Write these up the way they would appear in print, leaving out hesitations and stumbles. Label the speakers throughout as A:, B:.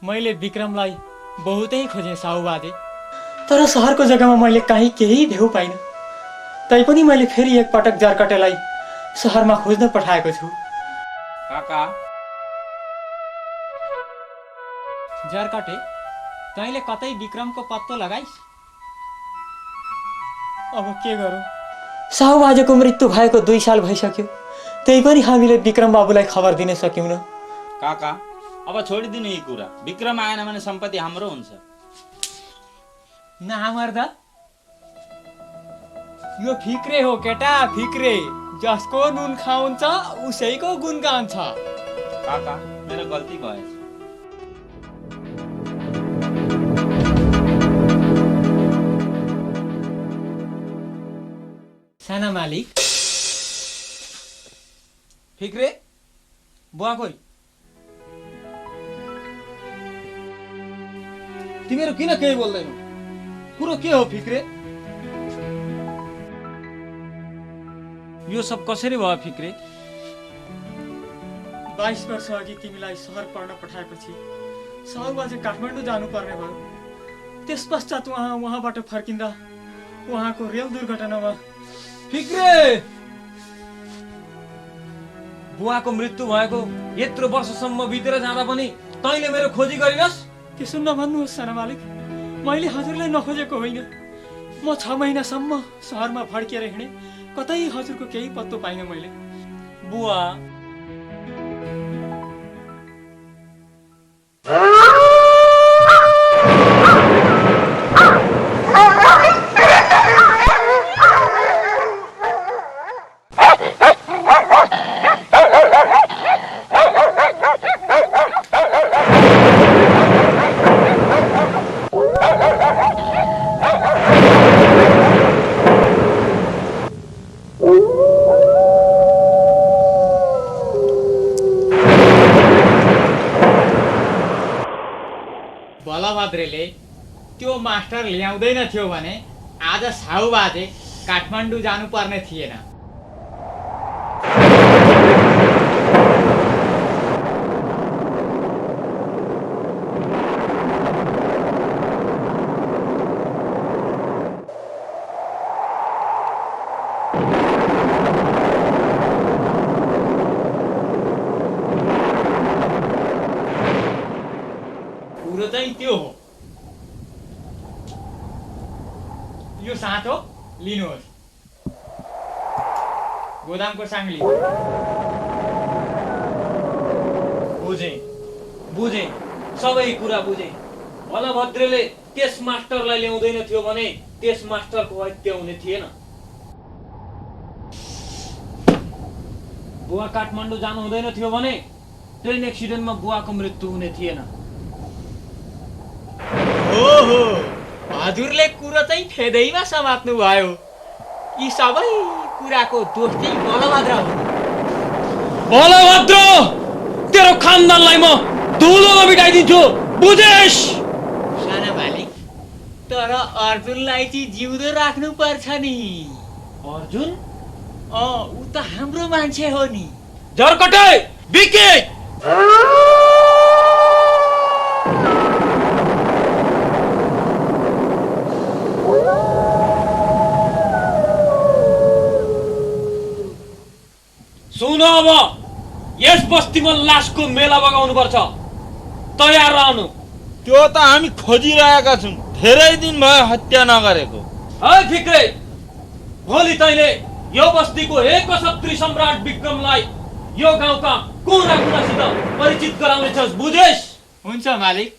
A: मैले विक्रमलाई बहुतै खोजेँ साहुबाजे, तर सहरको जग्गामा मैले कहीँ केही भेउ पाइनँ। तैपनि मैले फेरि एकपटक जरकटेलाई सहरमा खोज्न पठाएको छु।
B: काका,
A: जरकटे, तैँले कतै विक्रमको पत्तो लगाइस्? अब के गरौँ? साहुबाजेको मृत्यु भएको 2 साल भइसक्यो, त्यही पनि हामीले विक्रम बाबुलाई खबर दिन सक्यौँ।
B: काका, अब छोडिदिनु यी कुरा। विक्रम आएन भने सम्पत्ति हाम्रो हुन्छ।
A: नामर्दा, यो फिक्रे हो केटा, फिक्रे। जसको नुन खान्छ उसैको गुण गान्छ।
B: काका, मेरो गल्ती भएछ।
A: साना मालिक।
C: फिक्रे, बुवा कोही? तिमीहरू किन केही बोल्दैनौ? कुरो के हो फिक्रे?
B: यो सब कसरी भयो फिक्रे?
A: 22 वर्ष अघि तिमीलाई सहर पढ्न पठाएपछि साहुबाजे काठमाडौँ जानुपर्ने भयो। त्यस पश्चात उहाँबाट फर्किँदा उहाँको रेल दुर्घटनामा।
C: फिक्रे, बुवाको मृत्यु भएको यत्रो वर्षसम्म बितेर जाँदा पनि तैँले मेरो खोजी गरिनस्?
A: त्यसो नभन्नुहोस् साना मालिक, मैले हजुरलाई नखोजेको होइन। म 6 महिनासम्म सहरमा भड्किएर हिँडेँ, कतै हजुरको केही पत्तो पाइनँ मैले।
C: बुवा,
A: बलभद्रले त्यो मास्टर ल्याउँदैन थियो भने आज साहुबाजे काठमाडौँ जानुपर्ने थिएन। कुरो चाहिँ त्यो हो। यो साँचो लिनुहोस्, गोदामको साङ्ली।
C: बुझे, सबै कुरा बुझे। बलभद्रले त्यस मास्टरलाई ल्याउँदैन थियो भने त्यस मास्टरको हत्या हुने थिएन। बुवा काठमाडौँ जानु हुँदैन थियो भने ट्रेन एक्सिडेन्टमा बुवाको मृत्यु हुने थिएन।
A: ओहो, हजुरले कुरो चाहिँ फेदैमा समात्नु भयो। यी सबै कुराको दोष चाहिँ बलभद्र हो।
C: बलभद्र, तेरो खानदानलाई म धुलोमा बिटाइदिन्छु, बुझेस्?
A: साना मालिक, तर अर्जुनलाई चाहिँ जिउँदो राख्नु पर्छ नि।
C: अर्जुन?
A: ऊ त हाम्रो मान्छे हो नि।
C: जरकटे, बिके! सुन, अब यस बस्तीमा लासको मेला बगाउनु पर्छ। तयार रहनु।
B: त्यो त हामी खोजिरहेका छौँ, धेरै दिन भयो हत्या नगरेको।
C: है फिक्रे, भोलि तैँले यो बस्तीको एकछत्री सम्राट विक्रमलाई यो गाउँका कुना कुनासित परिचित गराउनेछस्, बुझेस्?
A: हुन्छ मालिक।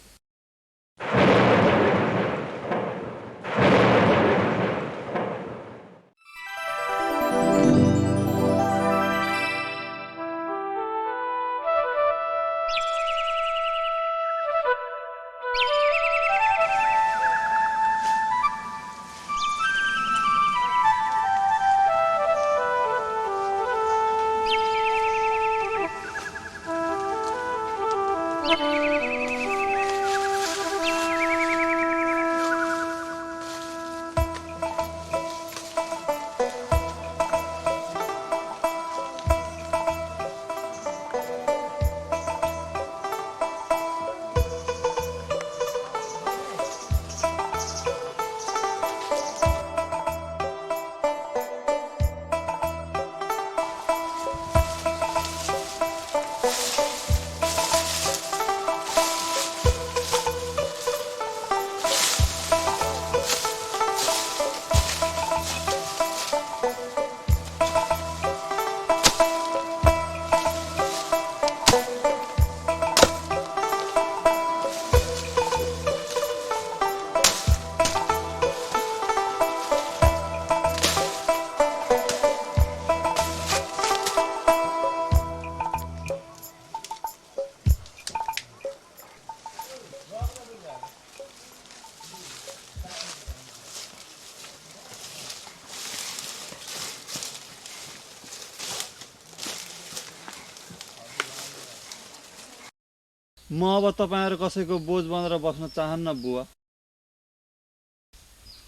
D: म अब तपाईँहरू कसैको बोझ बनेर बस्न चाहन्न बुवा।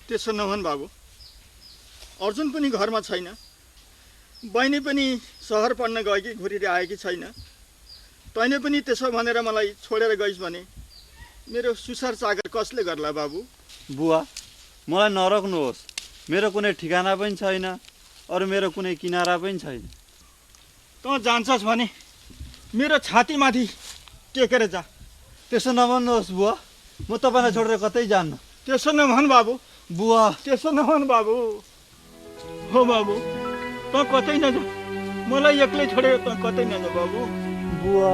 E: त्यसो नभन् बाबु, अर्जुन पनि घरमा छैन, बहिनी पनि सहर पढ्न गएकी घुरेर आएकी छैन। तैँले पनि त्यसो भनेर मलाई छोडेर गइस् भने मेरो सुसार सागर कसले गर्ला बाबु?
D: बुवा, मलाई नरोक्नुहोस्। मेरो कुनै ठिकाना पनि छैन, अरू मेरो कुनै किनारा पनि छैन।
E: तँ जान्छस् भने मेरो छातीमाथि टेकेर जा।
D: त्यसो नभन्नुहोस् बुवा, म तपाईँलाई छोडेर कतै जान्न।
E: त्यसो नभन् बाबु,
D: बुवा
E: त्यसो नभन् बाबु। हो बाबु, तँ कतै नजा, मलाई एक्लै छोडेर तँ कतै नजा बाबु।
D: बुवा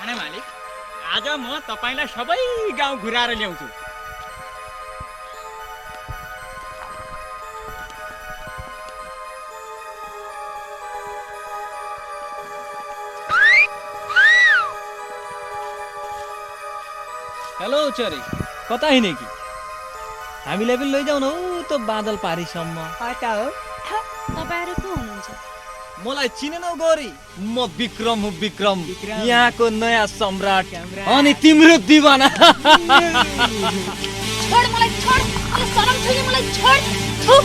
A: खाने मालिक, आज म तपाईलाई सबै गाउँ घुराएर ल्याउँछु।
C: हेलो चरी, कता हिँडे कि? हामीलाई पनि लैजाऊ न ऊ त बादल पारीसम्म।
A: कता हो?
F: तपाईहरु को हुनुहुन्छ?
C: मलाई चिनेनौ गौरी? म विक्रम हुँ, विक्रम, यहाँको नयाँ सम्राट अनि तिम्रो दिवाना।
F: छोड मलाई, छोड, मलाई शरम छैन, मलाई छोड। थु।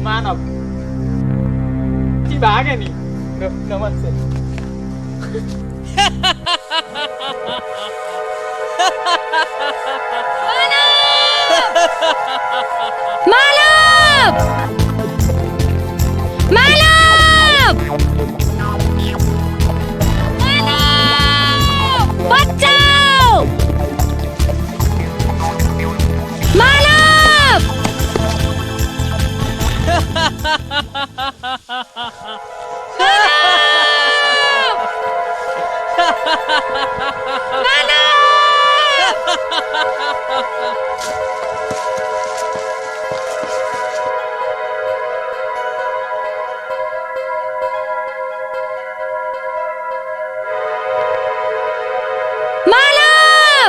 A: मानव ती भागे नि। नमस्ते।
F: मानव! मानव! मानव! बचाओ! मानव! मानव!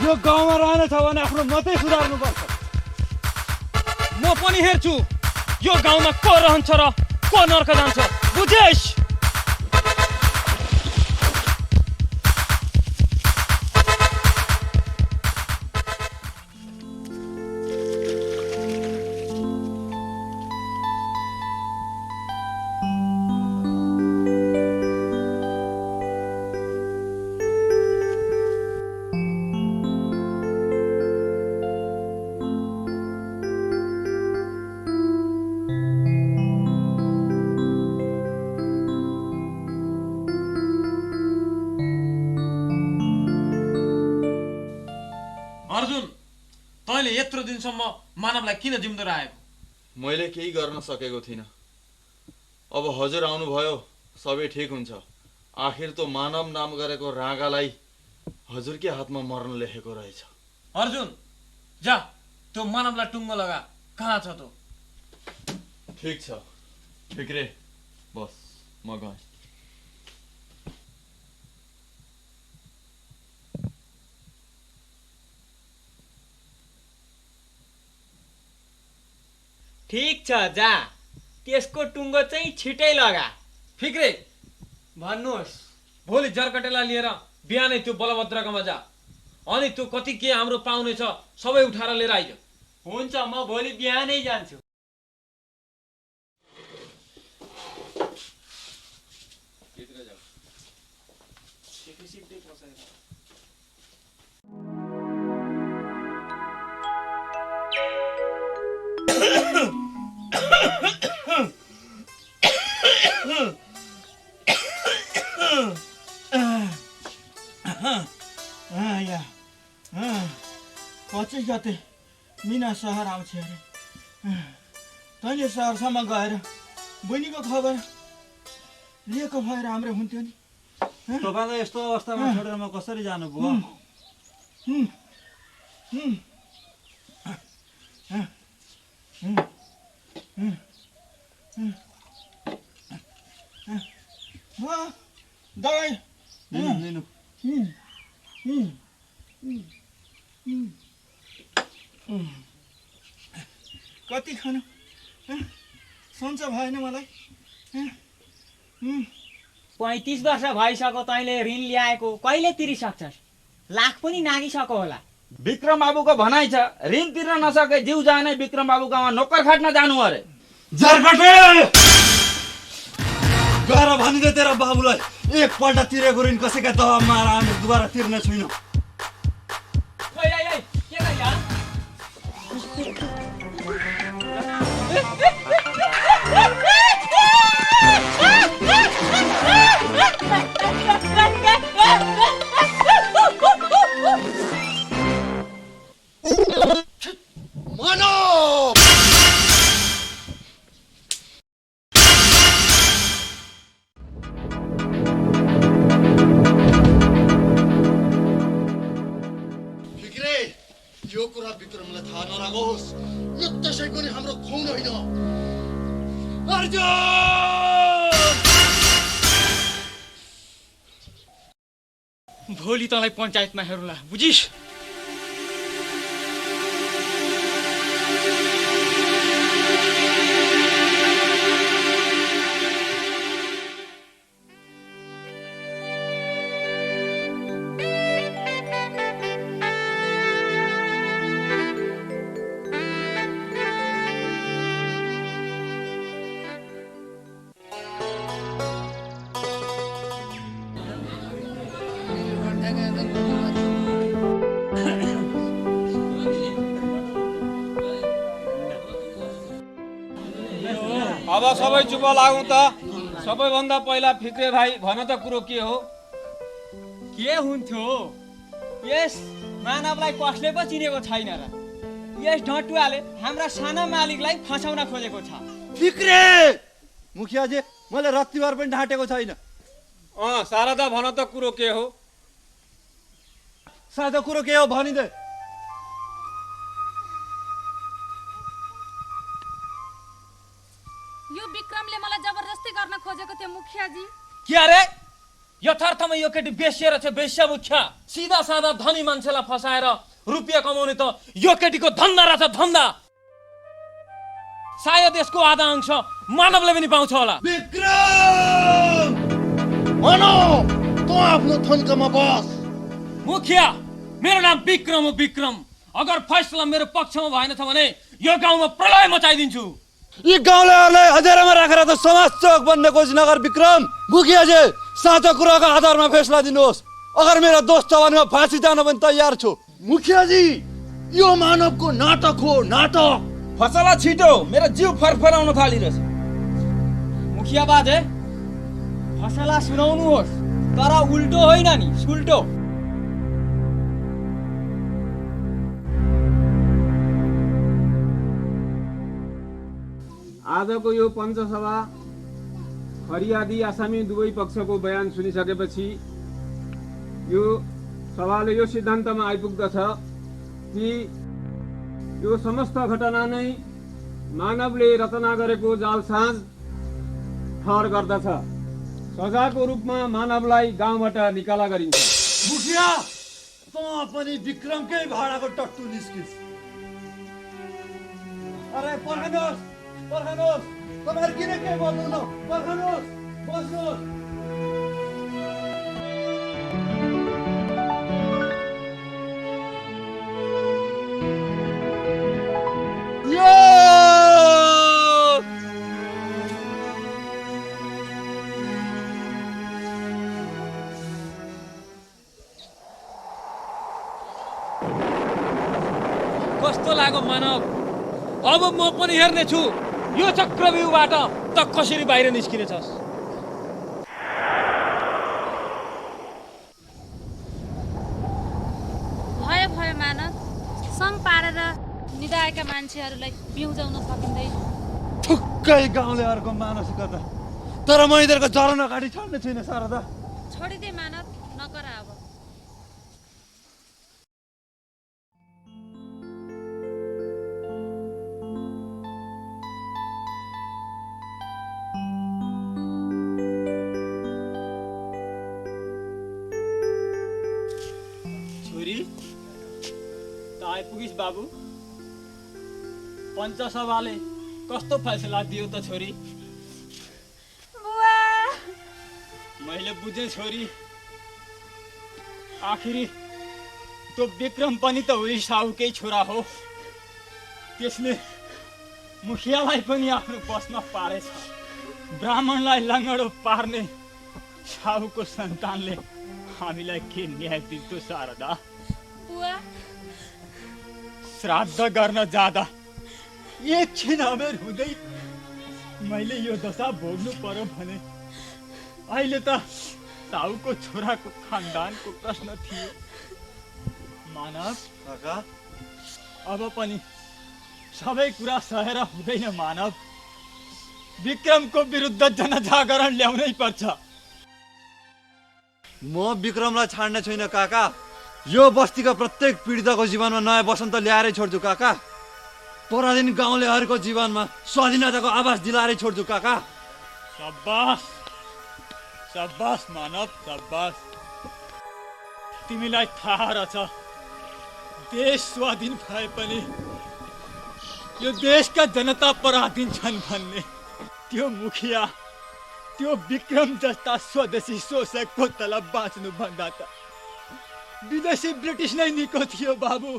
E: यो गाउँमा रहने छ भने आफ्नो मात्रै सुधार्नुपर्छ।
C: म पनि हेर्छु यो गाउँमा को रहन्छ र को नर्क जान्छ, बुझेस्? दिनसम्म मानवलाई किन जिम्दो राखेको?
D: मैले केही गर्न सकेको थिइनँ। अब हजुर आउनुभयो, सबै ठिक हुन्छ। आखिर त मानव नाम गरेको रागालाई हजुरकै हातमा मर्न लेखेको रहेछ।
C: अर्जुन, जा त्यो मानवलाई टुङ्गो लगा। कहाँ छ त?
D: ठिक छ फिक्रे, बस म गएँ।
A: ठीक छ, जा त्यसको टुङ्गो चाहिँ छिटै लगा।
C: फिक्रे,
A: भन्नुहोस्।
C: भोलि जरकटेलाई लिएर बिहानै त्यो बलभद्रकोमा जा। अनि त्यो कति के हाम्रो पाउने छ सबै उठाएर लिएर आइज।
A: हुन्छ, म भोलि बिहानै जान्छु।
E: पछि गते मिना सहर आउँछ अरे। तैँले सहरसम्म गएर बहिनीको खबर लिएको भए राम्रो हुन्थ्यो नि।
D: तपाईँलाई यस्तो अवस्थामा छोडेर म कसरी जानु बुवा?
E: दबाई
D: लिनु।
E: कति खानु? सन्चो भएन मलाई।
A: 35 वर्ष भइसक्यो तैँले ऋण ल्याएको, कहिले तिरिसक्छस्? लाख पनि नागिसक्यो होला।
B: विक्रम बाबुको भनाइ छ ऋण तिर्न नसके जिउ जाने विक्रम बाबुकोमा नोकर खाट्न जानु अरे।
D: जरकटे गएर भनिदे तेरो बाबुलाई, एकपल्ट तिरेको ऋण कसैका दबाबमा आएर हामी दुबारा तिर्ने छैनौँ।
E: यो कुरा विक्रमलाई थाहा नलागोस्। यो त्यसैको नि हाम्रो खुन होइन। अर्जुन,
A: भोलि तँलाई पञ्चायतमा हेरौँला, बुझिस्?
C: अब सबै चुप लागौँ त। सबैभन्दा पहिला फिक्रे भाइ भन त कुरो के हो?
A: के हुन्थ्यो? यस मानवलाई कसले पो चिनेको छैन र? यस ढटुवाले हाम्रा साना मालिकलाई फसाउन खोजेको छ।
D: फिक्रे मुखियाजी, मैले रत्तिबार पनि ढाँटेको छैन।
C: शारदा भन त कुरो के हो?
D: साझा कुरो के हो भनिदे।
F: यो विक्रमले मलाई जबरजस्ती गर्न खोजेको थियो मुखियाजी।
C: के अरे? यथार्थमा यो केटी बेसिएर छ, बेस्या मुख्या। सिधा साधा धनी मान्छेलाई फसाएर रुपियाँ कमाउने त यो केटीको धन्दा रहेछ, धन्दा। सायद यसको आधा अंश मानवले पनि पाउँछ होला।
E: विक्रम भनो, तँ आफ्नो थन्कामा बस।
C: मुखिया, मेरो नाम विक्रम हो, विक्रम। अगर फैसला मेरो पक्षमा भएन छ भने यो गाउँमा प्रलय मचाइदिन्छु।
D: यी गाउँलेहरूलाई हजारमा राखेर त समाज चौक बन्ने कोसिस नगर विक्रम। मुखियाजी, साँचो कुराको आधारमा फैसला दिनुहोस्। अगर मेरो दोस्त छ भने म फाँसी जान पनि तयार छु।
E: मुखियाजी, यो मानवको नाटक हो, नाटक।
B: फसला छिटो, मेरो जिउ फरफराउन थालिरहेछ।
A: मुखिया बाजे, फसला सुनाउनुहोस्, तर उल्टो होइन नि, सुल्टो।
G: आजको यो पञ्चसभा फरियादी आसामी दुवै पक्षको बयान सुनिसकेपछि यो सभाले यो सिद्धान्तमा आइपुग्दछ कि यो समस्त घटना नै मानवले रचना गरेको जालसाज ठहर गर्दछ। सजाको रूपमा मानवलाई गाउँबाट निकाला गरिन्छ।
H: मुखिया त पनि विक्रमकै भाडाको टट्टु निस्किस्। अरे पर्खनुहोस् पर्खनुहोस्, तपाईहरु किन के बोल्नु न? पर्खनुहोस्, बस्नुहोस्।
C: कस्तो लाग्यो मानव? अब म पनि हेर्ने छु यो चक्रव्यूहबाट त कसरी बाहिर निस्किनेछस्।
F: भयो भयो मानव, सङ पारेर निदाएका मान्छेहरूलाई बिउजाउन सकिँदैन।
H: ठुक्कै गाउँलेहरूको मानसिकता। तर म यिनीहरूको जलन अगाडि छोड्ने छुइनँ शारदा।
F: छोडिदे मानव, नकर अब।
A: आइपुगिस् बाबु। पञ्चसभाले कस्तो फैसला दियो त छोरी?
F: बुवा,
A: मैले बुझेँ छोरी। आखिरी त्यो विक्रम पनि त उही साहुकै छोरा हो। त्यसले मुखियालाई पनि आफ्नो बसमा पारेछ। ब्राह्मणलाई लङ्गडो पार्ने साहुको सन्तानले हामीलाई के न्याय दिन्छ शारदा?
F: बुवा,
A: श्राद्ध गर्न जाँदा एकछिन अबेर हुँदै मैले यो दशा भोग्नु पर्यो भने अहिले त साहुको छोराको खानदानको प्रश्न थियो। मानव
H: काका,
A: अब पनि सबै कुरा सहेर हुँदैन मानव। विक्रमको विरुद्ध जनजागरण ल्याउनै पर्छ।
H: म विक्रमलाई छाड्ने छुइनँ काका। यो बस्तीका प्रत्येक पीडितको जीवनमा नयाँ वसन्त ल्याएरै छोड्छु काका। पराधीन गाउँलेहरूको जीवनमा स्वाधीनताको आवाज दिलाएरै छोड्छु काका।
A: शाबाश शाबाश मानव, शाबाश। तिमीलाई थाहा रहेछ देश स्वाधीन भए पनि यो देशका जनता पराधीन छन् भन्ने। त्यो मुखिया, त्यो विक्रम जस्ता स्वदेशी शोषकको तलब बाँच्नु भन्दा त विदेशी ब्रिटिस नै निको थियो बाबु।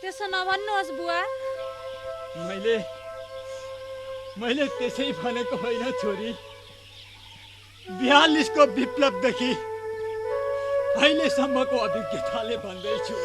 F: त्यसो नभन्नुहोस् बुवा।
A: मैले त्यसै भनेको होइन छोरी। 42 को विप्लवदेखि अहिलेसम्मको अभिज्ञताले भन्दैछु।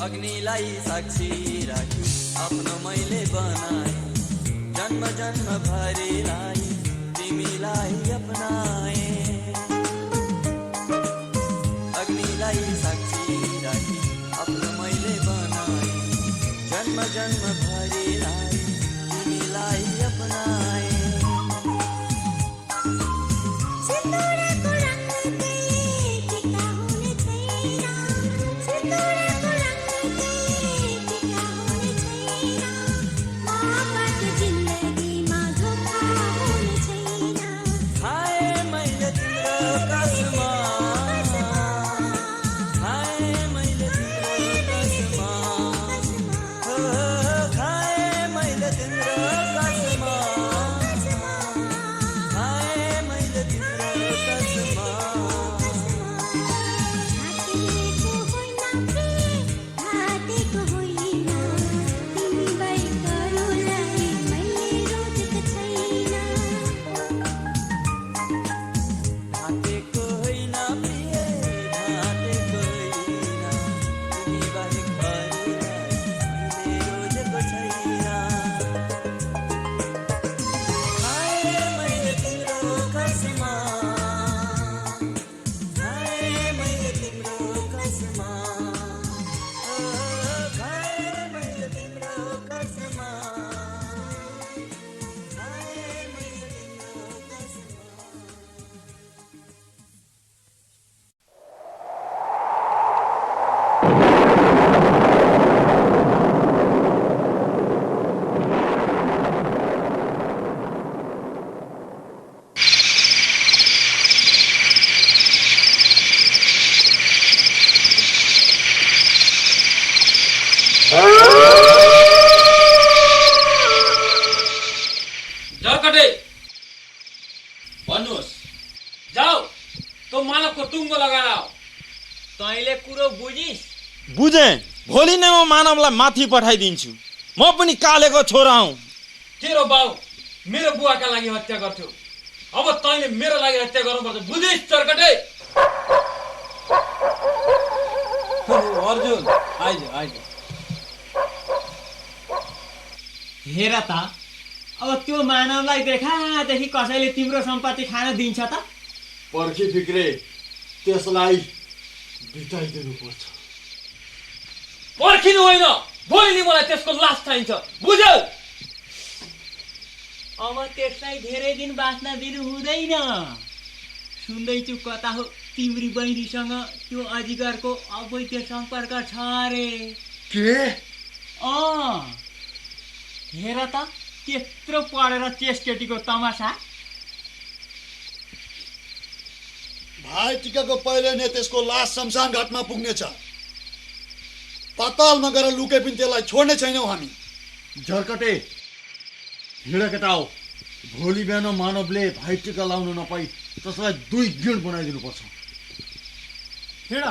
I: अग्निलाई साक्षी राखी आफ्नो मैले बनाए जन्म जन्म भरिलाई तिमीलाई अपनाए अग्निलाई साक्षी राखी आफ्नो मैले बनाए जन्म जन्म भरिलाई तिमीलाई अपनाए
C: झर्कटे भन्नुहोस् जाऊ तो मानवको टुङ्गो लगाएर आऊ
B: तैँले कुरो बुझिस्
J: बुझे भोलि नै म मानवलाई माथि पठाइदिन्छु म पनि कालेको छोरा हुँ
C: तेरो बाउ मेरो बुवाका लागि हत्या गर्थ्यो अब तैँले मेरो लागि हत्या गर्नुपर्छ बुझिस् झर्कटे
A: अर्जुन आइज आइज
K: हेर त अब त्यो मानवलाई देखादेखि कसैले तिम्रो सम्पत्ति खान दिन्छ त
E: पर्खी फिक्रे त्यसलाई बिताइदिनु पर्छ
C: पर्खिनु होइन भोलि नि मलाई त्यसको लास चाहिन्छ बुझ्यौ
K: अब त्यसलाई धेरै दिन बाँच्न दिनु हुँदैन सुन्दैछु कता हो तिम्री बहिनीसँग त्यो अजिगरको अवैध सम्पर्क छ अरे
E: के
K: हेर त त्यत्रो पढेर त्यस केटीको तमासा
E: भाइ टिकाको पहिले नै त्यसको लास शमशान घाटमा पुग्नेछ पातालमा गएर लुके पनि त्यसलाई छोड्ने छैनौँ हामी झर्कटे हिँड केटा हो भोलि बिहान मानवले भाइ टिका लाउन नपाई त्यसलाई 2 गिण बनाइदिनु पर्छ
K: हिँड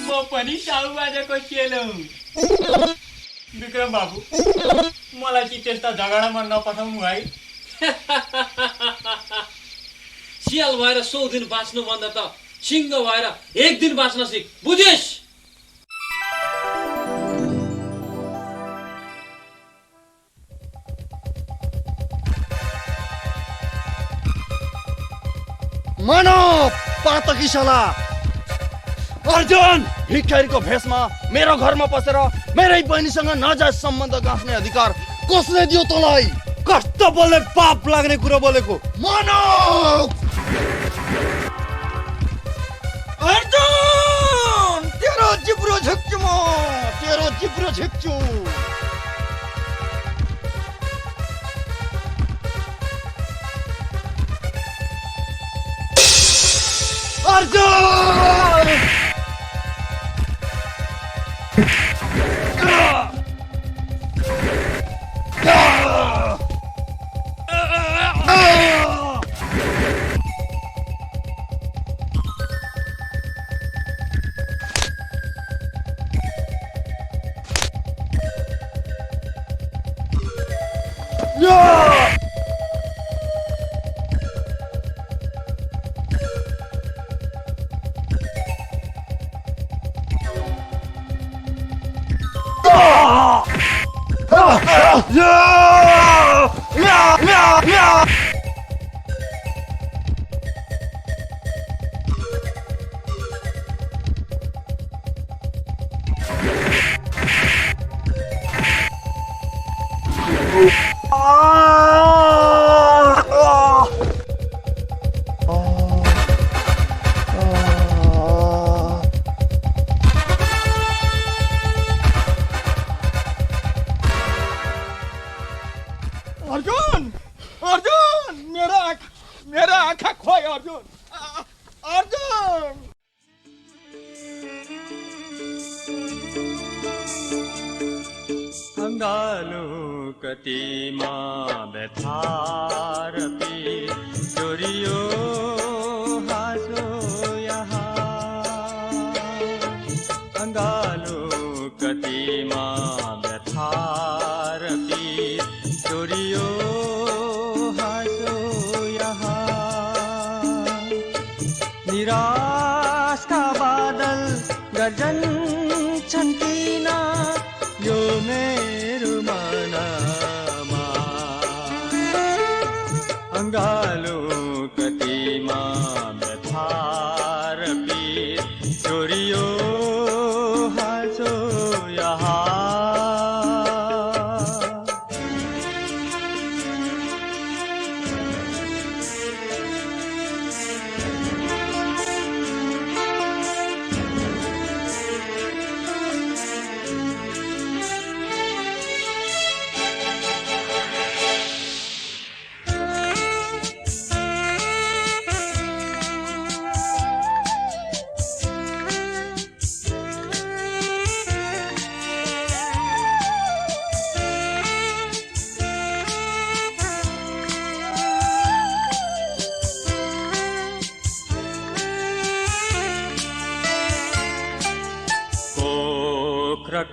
K: म पनि साउ बाजेको चेलो विक्रम बाबु मलाई चाहिँ त्यस्ता झगडामा नपठाउनु है
C: सियाल भएर 100 दिन बाँच्नु भन्दा त सिंह भएर 1 दिन बाँच्न सिक बुझिस्
D: मानव पातकी शाला अर्जुन भिखारीको भेषमा मेरो घरमा पसेर मेरै बहिनीसँग नाजायज सम्बन्ध गाँच्ने अधिकार कसले दियो तँलाई?
H: कस्तो बोल्ने पाप लाग्ने कुरो बोलेको।
D: मानव अर्जुन तेरो जिब्रो झिक्छु म, तेरो जिब्रो झिक्छु। अर्जुन अर्जुन अर्जुन मेरा आँखा खोय अर्जुन अर्जुन।
L: अङ्गालो कतिमा व्यथार पीर चोरियो हाँसो यहाँ। अङ्गालो कतिमा व्यथार पीर चोरियो हाँसो यहाँ। निराशका बादल गर्जन छन् किन यो मेरो मनमा। अङ्गालो कतिमा व्यथार पीर चोरियो हाँसो यहाँ।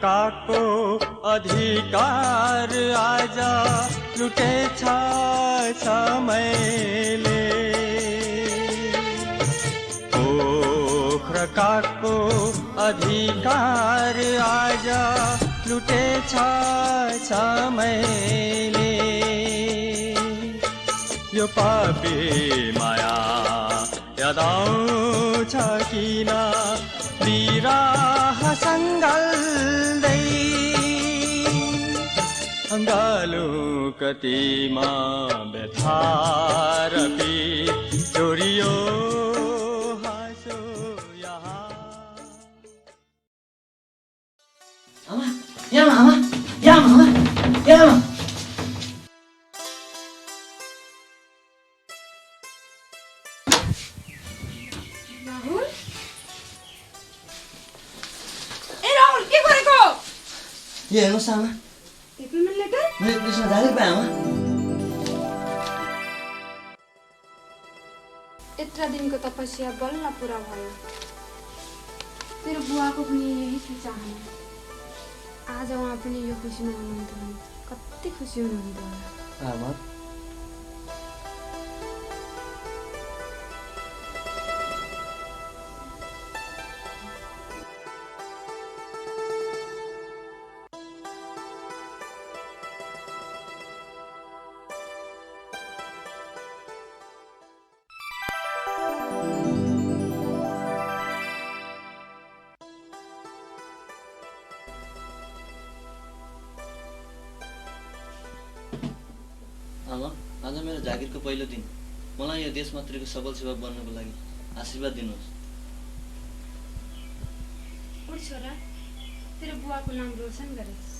L: काको अधिकार आज लुटेछ समयले। पोखरकाको अधिकार आज लुटेछ समयले। यो पापी माया याद आउँछ किन बिरह सङ्गल्दै। अङ्गालो कतिमा व्यथार पीर चोरियो हाँसो यहाँ।
M: आमा यहाँ आमा यहाँ आमा यहाँ।
N: ये हेर्नुहोस् आमा,
O: एपीमेन्ट लेटर
N: मैले पुलिसमा जागिर पाएँ आमा।
O: यत्र दिनको तपस्या बल्ल पुरा भयो। मेरो बुवाको पनि यही थियो चाहना। आज उहाँ पनि यो खुसीमा हुनुहुन्थ्यो भने कति खुसी हुनुहुन्थ्यो होला।
N: आमा आज मेरो जागिरको पहिलो दिन। मलाई यो देशमातृको सबल सेवक बन्नको लागि आशीर्वाद दिनुहोस्।
O: उठ छोरा, तेरो बुवाको नाम रोशन गरेस्।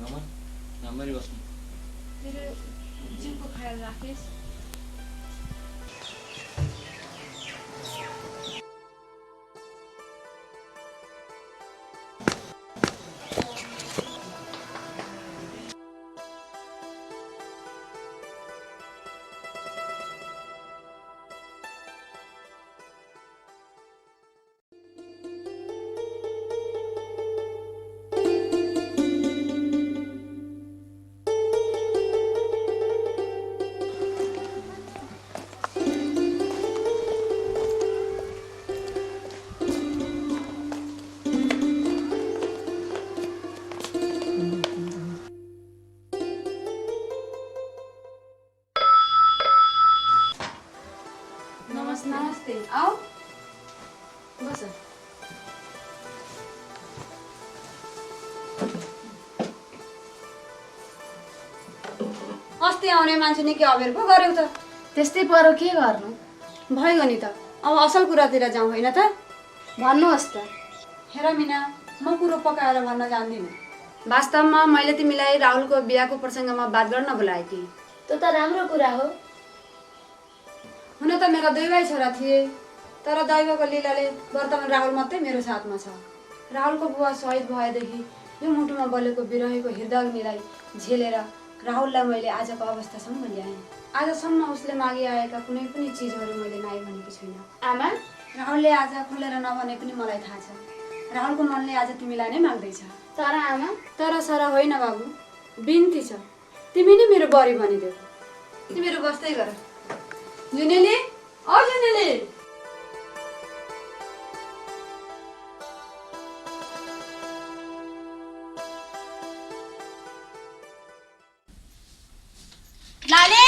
N: आमा राम्ररी बस्नु।
O: तेरो जिउको ख्याल राखेस्। नमस्ते, आओ बस। अस्ति आउने मान्छे नि के अबेर पो गर्यौ त? त्यस्तै परो के गर्नु? भइगयो नि त। अब असल कुरातिर जाउँ होइन त? भन्नुहोस् त। हेर मिना, म कुरो पकाएर भन्न जान्दिनँ। वास्तवमा मैले तिमीलाई राहुलको बिहाको प्रसङ्गमा बात गर्न बोलाएँ थिएँ। त्यो त राम्रो कुरा हो। हुन त मेरा दुई भाइ छोरा थिए, तर दैवको लीलाले वर्तमान राहुल मात्रै मेरो साथमा छ। राहुलको बुवा शहीद भएदेखि यो मुटुमा बलेको बिरहीको हृदयग्निलाई झेलेर राहुललाई मैले आजको अवस्थासम्म ल्याएँ। आजसम्म उसले मागिआएका कुनै पनि चिजहरू मैले नाइ भनेको छुइनँ। आमा, राहुलले आज खुलेर नभने पनि मलाई थाहा छ। राहुलको मनले आज तिमीलाई नै माग्दैछ। तर आमा, तर सर होइन बाबु, बिन्ती छ, तिमी नै मेरो बरी बनिदेऊ। तिमीहरू बस्दै गर। जुनेली, ओ जुनेली।
P: लाले,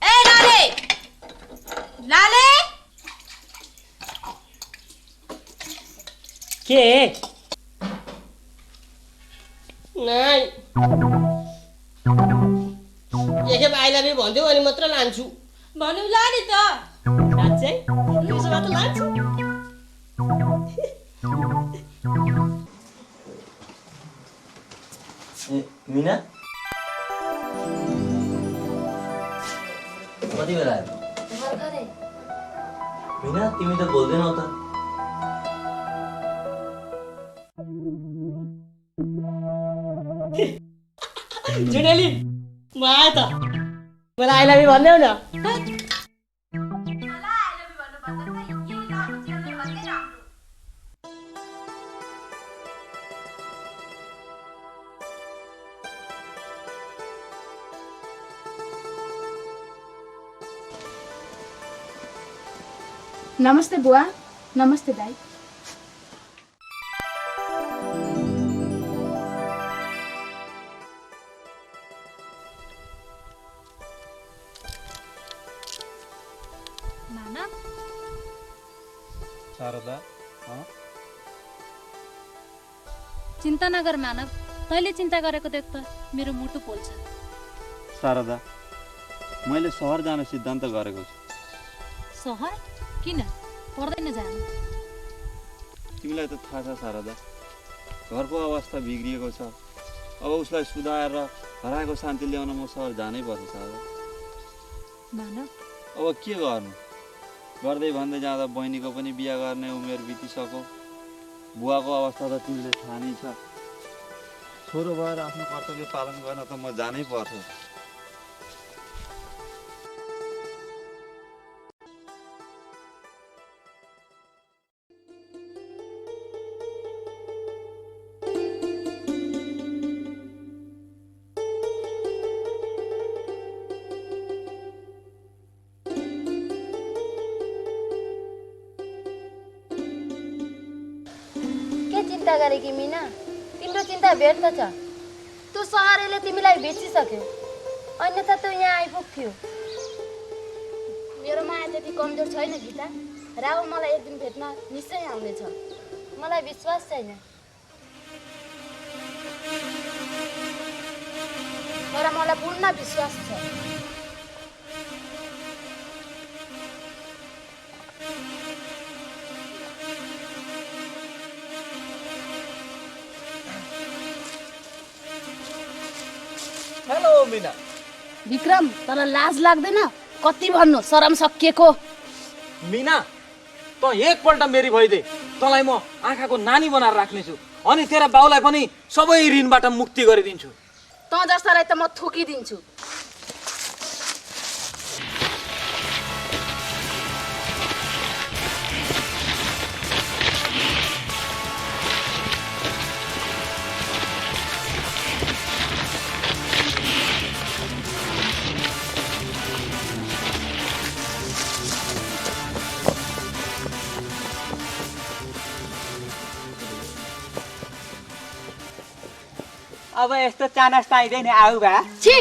P: ए लाले, लाले।
K: के
P: नाइ एकखेप आई लभ यु भन्दियो अनि मात्र लान्छु। भन्नु ला नि त। साँच्चै उसो भए त लान्छु।
N: मिना कति बेला आयो?
P: भर्खरै।
N: मिना तिमी त बोल्दैनौ त।
P: जुनेली, म आएँ त। मलाई आई लभ यु भन्देऊ न।
O: नमस्ते बुआ। नमस्ते दाई।
F: मानव,
H: शारदा,
F: चिन्ता नगर मानव। तैँले चिन्ता गरेको देख त मेरो मुटु पोल्छ।
H: शारदा, मैले सहर जाने सिद्धान्त गरेको छु।
F: सहर? किन? पर्दैन जानु।
H: तिमीलाई त थाहा छ शारदा, घरको अवस्था बिग्रिएको छ। अब उसलाई सुधारेर हराएको शान्ति ल्याउन म सहर जानै पर्छ शारदा।
F: मानव,
H: अब के गर्नु? गर्दै भन्दै जाँदा बहिनीको पनि बिहा गर्ने उमेर बितिसक्यो। बुवाको अवस्था त तिमीले थाहा नै छ। छोरो भएर आफ्नो कर्तव्य पालन गर्न त म जानै पर्छ।
Q: चिन्ता गरेकी मिना, तिम्रो चिन्ता व्यर्थ छ। त्यो सहरले तिमीलाई बेचिसक्यो, अन्यथा त्यो यहाँ आइपुग्थ्यो। मेरो माया त्यति कमजोर छैन गीता। राहुल मलाई एक दिन भेट्न निश्चय आउनेछ। मलाई विश्वास छैन। तर मलाई पूर्ण विश्वास छ
C: हेलो मीना।
R: विक्रम तर लाज लाग्दैन कति भन्नु शरम सकिएको
C: मीना त एकपल्ट मेरी भइदे तँलाई म आँखाको नानी बनाएर राख्नेछु अनि तेरा बाउलाई पनि सबै ऋणबाट मुक्ति गरिदिन्छु।
R: तँ जस्तालाई त म थुकिदिन्छु।
K: अब यस्तो चानस चाहिँदैन आऊ बा।
R: छी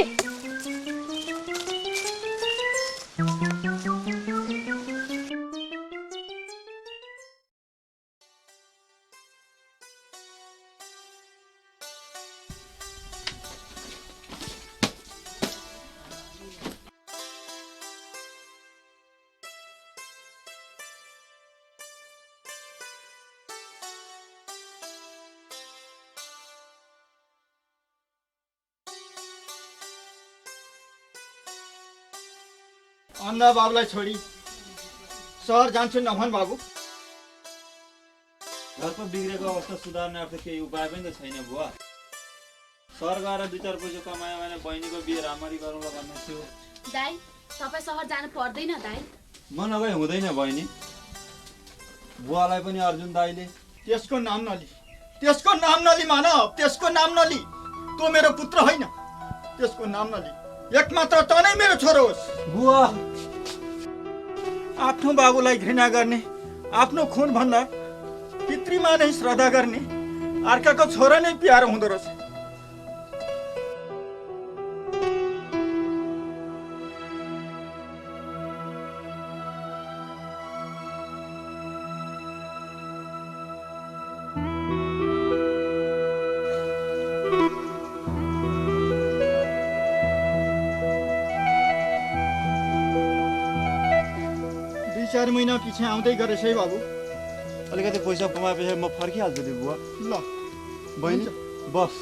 E: अन्ना बाबुलाई छोडी सहर जान्छु नभन बाबु।
H: घरको बिग्रेको अवस्था सुधार्ने अर्थ केही उपाय पनि त छैन बुवा। सहर गएर 2-4 पैसा कमायो भने बहिनीको बिहे राम्ररी गरौँला भन्ने थियो।
R: दाइ तपाईँ सहर जानु पर्दैन दाइ।
H: म नगए हुँदैन बहिनी। बुवालाई पनि अर्जुन दाइले
E: त्यसको नाम नलि, त्यसको नाम नलि मानव, त्यसको नाम नलि। तँ मेरो पुत्र होइन, त्यसको नाम नलि। एकमात्र तँ नै मेरो छोरो होस्।
H: बुवा
E: आफ्नो बाबुलाई घृणा गर्ने, आफ्नो खुन भन्दा पितृमा नै श्रद्धा गर्ने अर्काको छोरा नै प्यारो हुँदो रहेछ। चार महिना पछि आउँदै गरेछ है बाबु।
H: अलिकति पैसा कमाएपछि म फर्किहाल्छु नि बुवा।
E: ल
H: बहिनी बस।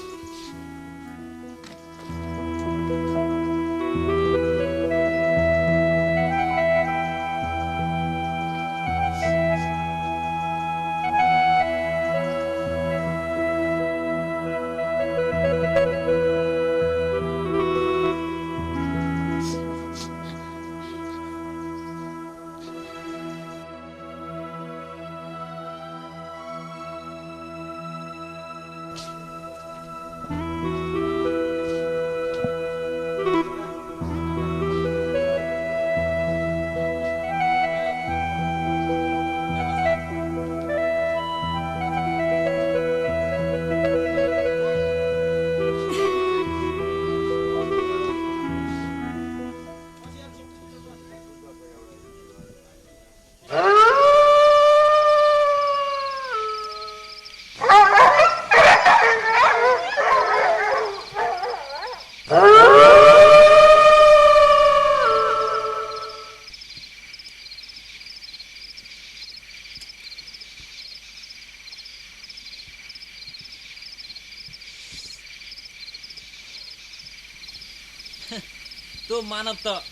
C: त्यो मानव त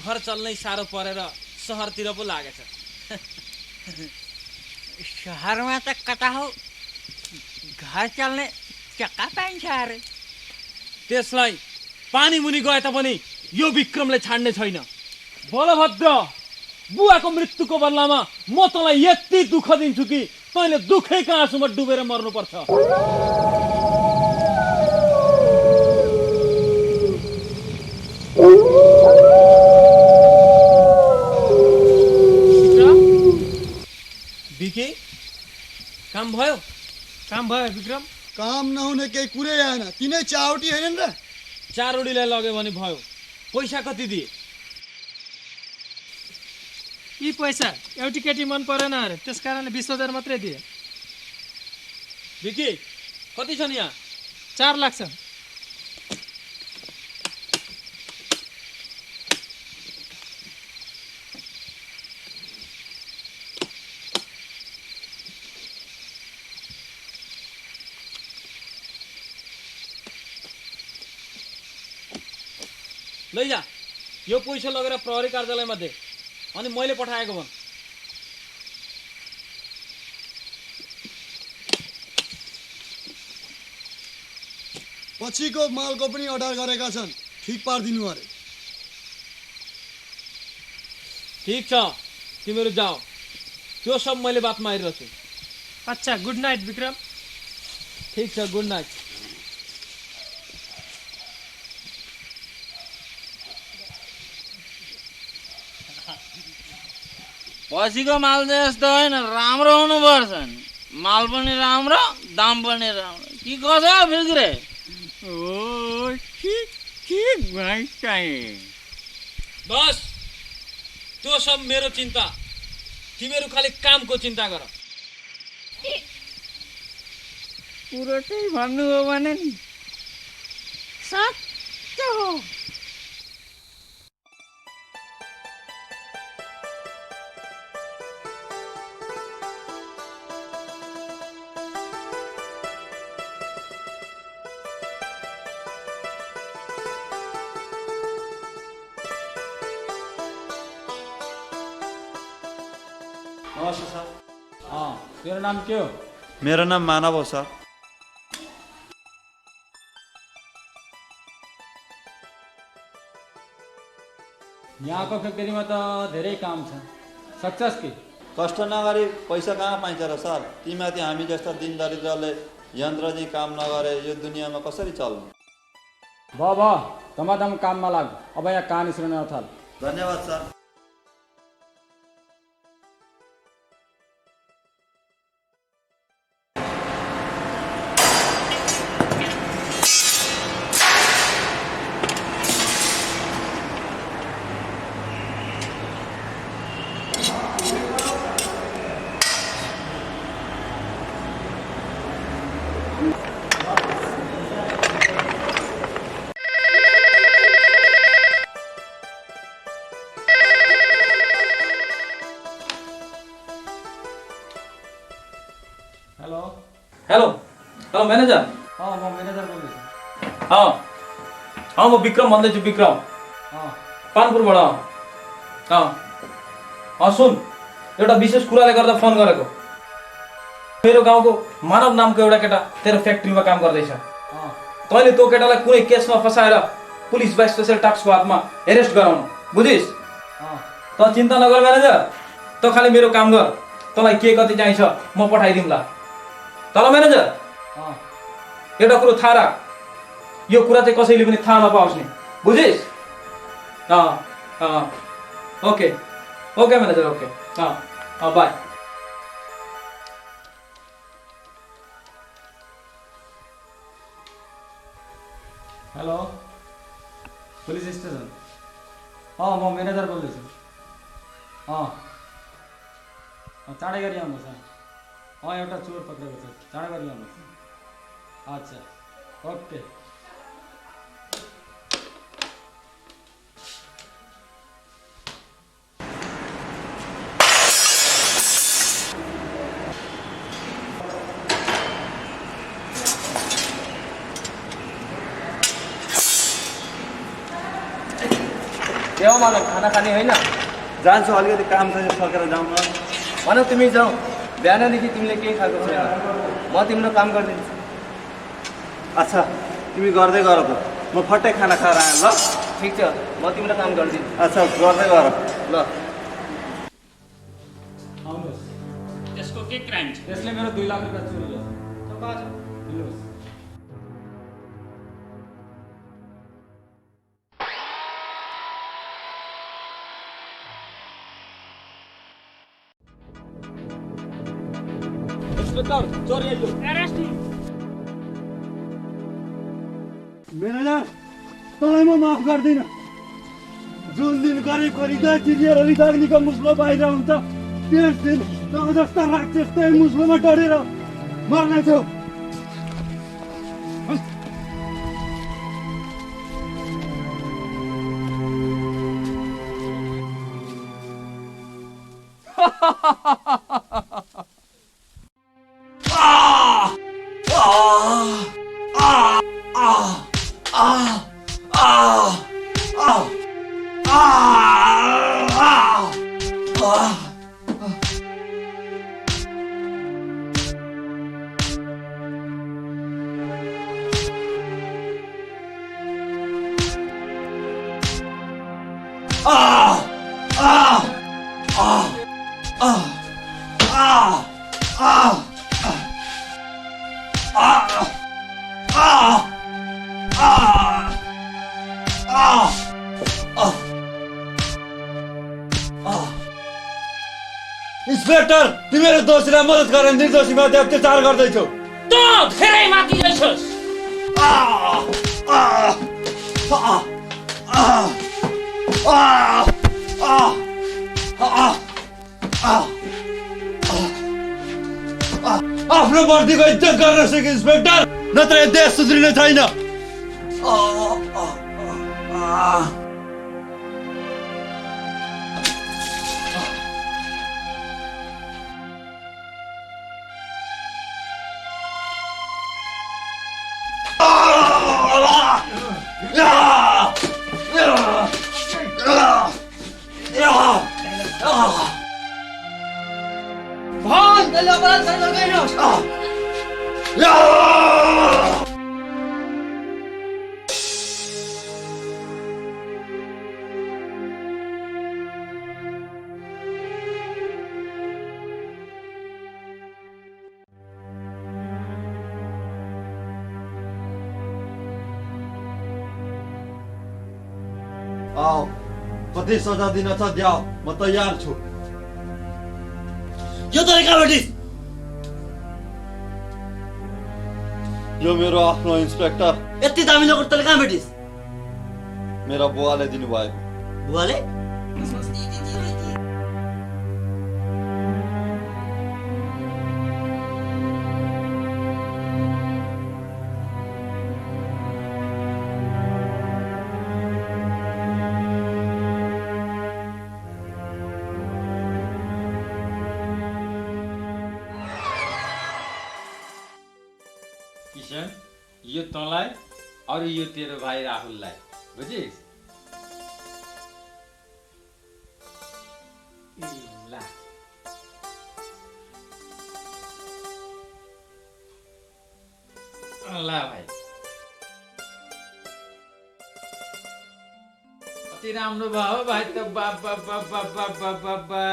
C: घर चल्नै साह्रो परेर सहरतिर पो लागेछ।
K: सहरमा त कता हो घर चल्ने चक्का पाइन्छ अरे।
C: त्यसलाई पानी मुनि गए तापनि यो विक्रमले छाड्ने छैन। बलभद्र बुवाको मृत्युको बदलामा म तँलाई यति दुःख दिन्छु कि तैँले दुःखैका आँसुमा डुबेर मर्नुपर्छ। विकी काम भयो?
A: काम भयो विक्रम।
E: काम नहुने केही कुरै आएन। तिनै चाउटी होइन र?
C: चारोडीलाई लग्यो भने भयो। पैसा कति दिए?
A: यी पैसा एउटी केटी मन परेन अरे, त्यस कारणले 20,000 मात्रै दिए।
C: विकी कति छन् यहाँ? 4 लाख छ। लैजा यो पैसा लगेर प्रहरी कार्यालयमा दे अनि मैले पठाएको भन्।
S: पछिको मालको पनि अर्डर गरेका छन्, ठिक पारिदिनु अरे।
C: ठीक छ, तिमीहरू जाओ, त्यो सब मैले बात मारिरहेको छु। अच्छा, गुड नाइट विक्रम। ठीक छ, गुड नाइट।
B: पछिको माल चाहिँ यस्तो होइन, राम्रो हुनुपर्छ नि। माल पनि राम्रो, दाम पनि राम्रो। के कसो फिक्रे?
K: ओ ठीक भाइ चाहिँ
C: बस, त्यो सब मेरो चिन्ता, तिमीहरू खालि कामको चिन्ता गर।
K: कुरो चाहिँ भन्नु हो भने नि साँच्चो हो।
C: नमस्ते सर। तेरो नाम के हो?
H: मेरो नाम मानव हो सर।
C: यहाँको फ्याक्ट्रीमा त धेरै काम छ, सक्छस् कि?
H: कष्ट नगरी पैसा कहाँ पाइन्छ र सर? तीमाथि हामी जस्ता दिन दरिद्रले यन्त्रजी काम नगरे यो दुनियाँमा कसरी चल्नु?
C: भयो धमाधम काममा लाग। अब यहाँ कहानी सुनाउन थाल।
H: धन्यवाद सर।
C: Hello manager. म म्यानेजर बोल्दैछु। म विक्रम भन्दैछु। विक्रम पानपुरबाट। सुन, एउटा विशेष कुराले गर्दा फोन गरेको। मेरो गाउँको मानव नामको एउटा केटा तेरो फ्याक्ट्रीमा काम गर्दैछ। तैँले त्यो केटालाई कुनै केसमा फसाएर पुलिस बाइ स्पेसल टास्कको हातमा एरेस्ट गराउनु, बुझिस्? त चिन्ता नगर म्यानेजर, त खालि मेरो काम गर। तँलाई के कति चाहिन्छ म पठाइदिउँला। तल म्यानेजर, एउटा कुरो थाहा राख, यो कुरा चाहिँ कसैले पनि थाहा नपाओस् नि, बुझिस्? Okay okay manager, okay. By. Hello, police station. म म्यानेजर बोल्दैछु। चाँडै गरी आउनुहोस्। एउटा चोर पक्रेको छ, चाँडै गरी आउनुहोस्। अच्छा, ओके।
M: के हो मलाई खाना खाने होइन?
H: जान्छु, अलिकति काम छ, सकेर जाउँ न।
M: भन, तिमी जाऊ। बिहानदेखि तिमीले केही खाएको छैन, म तिम्रो काम गरिदिन्छु।
H: अच्छा, तिमी गर्दै गर त, म फट्टै खाना खाएर आएँ। ल
M: ठिक छ, म तिम्रो काम गरिदिन्छु।
H: अच्छा, गर्दै गर। ल
C: आउनुहोस्।
K: त्यसको के क्राइम छ?
C: त्यसले मेरो 2 लाख रुपियाँ चोरी गरेछ।
S: म्यानेजर, तँलाई म माफ गर्दिनँ। जुन दिन गरिब हृदय चिरिएर हृदयको मुस्लो बाहिर हुन्छ, त्यस दिन तँ जस्ता राक्षस त्यही मुस्लोमा डढेर मर्नेछौ।
H: इन्स्पेक्टर, तिमीले दोषीलाई मद्दत गरेर निर्दोषीमाथि अत्याचार गर्दैछौ।
B: तँ धेरै माथि रहेछस्।
H: आफ्नो वर्दीको इज्जत गर्न सिक इन्स्पेक्टर, नत्र यो देश सुध्रिने छैन।
P: भन त्यसले अपराध गरेको गइनस्।
H: आओ, कति सजा दिन छ द्याऊ, म तयार छु।
N: यो तले कहाँ भेटिस्?
H: यो मेरो आफ्नो इन्स्पेक्टर।
N: यति दामी नोकर तले कहाँ भेटिस्?
H: मेरा बुवाले दिनुभयो।
N: बुवाले?
J: किशन, यो तँलाई और यो तेरो भाइ राहुललाई, बुझिस्? ला ला भाइ, कति राम्रो भयो भाइ त। बाबा बाबा बाबा बाबा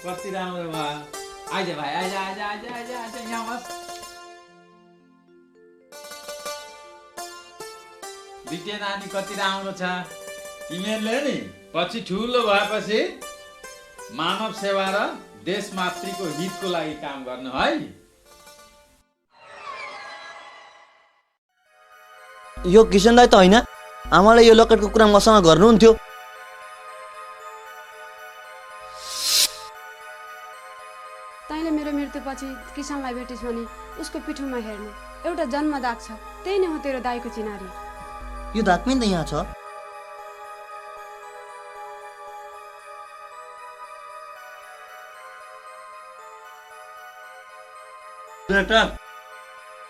J: कति राम्रो भयो। आइज भाइ, आइज आइज आइज आइज आइज यहाँ बस। द्वितीय नानी कति राम्रो छ। तिमीहरूले नि पछि ठुलो भएपछि मानव सेवा र देश मातृको हितको लागि काम गर्नु है।
N: यो किशन दाइ त होइन, आमाले यो लकेटको कुरा मसँग गर्नुहुन्थ्यो।
O: तैँले मेरो मृत्युपछि किसनलाई भेटिस् भने उसको पिठोमा हेर्नु एउटा जन्मदाग छ, त्यही नै हो तेरो दाइको चिनारी।
N: यो दाग पनि त यहाँ छ।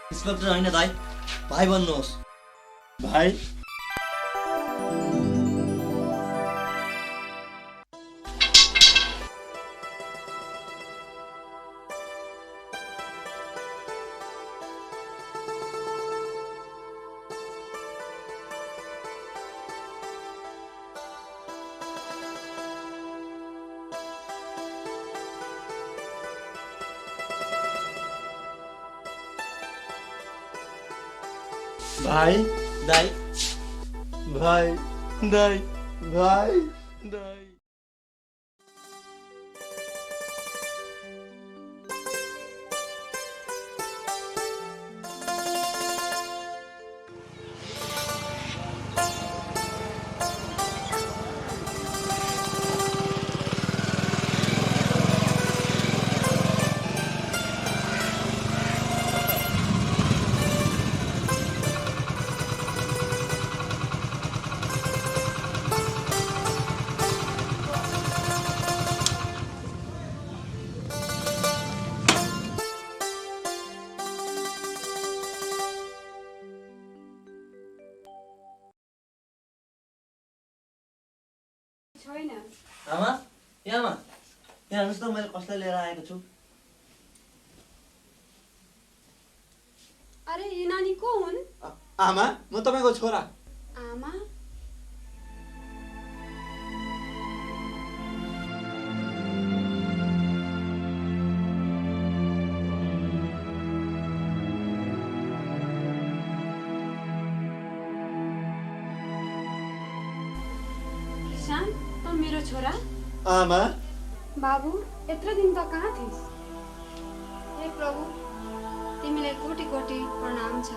N: इन्स्पेक्टर होइन दाइ, भाइ भन्नुहोस्।
H: भाइ? भाइ?
N: दाइ?
H: भाइ, दाइ, भाइ, दाइ।
O: छैन।
N: आमा यहाँ हेर्नुहोस् त मैले कसलाई लिएर आएको छु।
O: अरे यो नानी को हुन्?
E: आमा म तपाईँको छोरा।
O: आमा किसान त मेरो छोरा?
E: आमा
O: बाबु यत्रो दिन त कहाँ थिइस्? हे प्रभु तिमीलाई कोटि कोटि प्रणाम छ।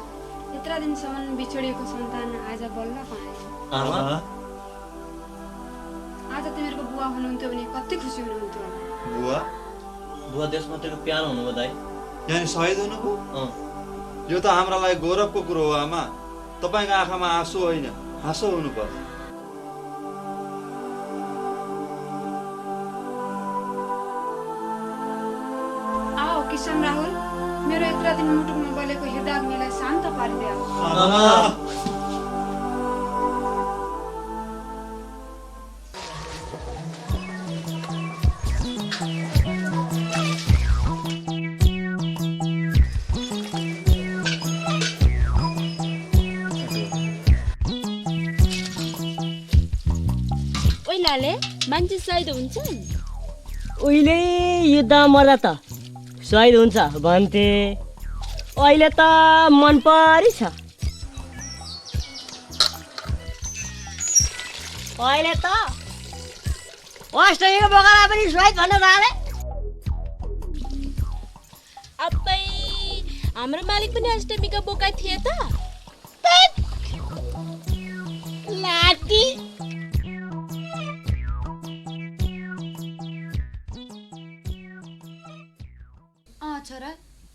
O: यत्र दिनसम्म बिछोडिएको सन्तान आज बल्ल पाएँ।
N: आमा
O: आज तिमीहरूको बुवा हुनुहुन्थ्यो भने कति खुसी हुनुहुन्थ्यो होला।
N: बुवा देशमात्रीको प्यारो हुनुभयो दाइ।
H: यानि शहीद हुनुभयो? यो त हाम्रा लागि गौरवको कुरो हो आमा। तपाईँको आँखामा आँसु होइन हाँसो हुनुपर्छ।
O: आओ किशन राहुल, मेरो यत्र दिन मुटुमा बलेको हृदय अग्निलाई शान्त पारिदेऊ।
Q: ओइलाले मान्छे शहीद हुन्छन्?
P: उहिले युद्धमा मर्दा त शहीद हुन्छ भन्थे, अहिले त मन परी छ। अहिले त अष्टमीको बोकालाई पनि शहीद भन्न थाले।
Q: अबै हाम्रो मालिक पनि अष्टमीका बोका थिए त?
P: लाटी
O: छोरा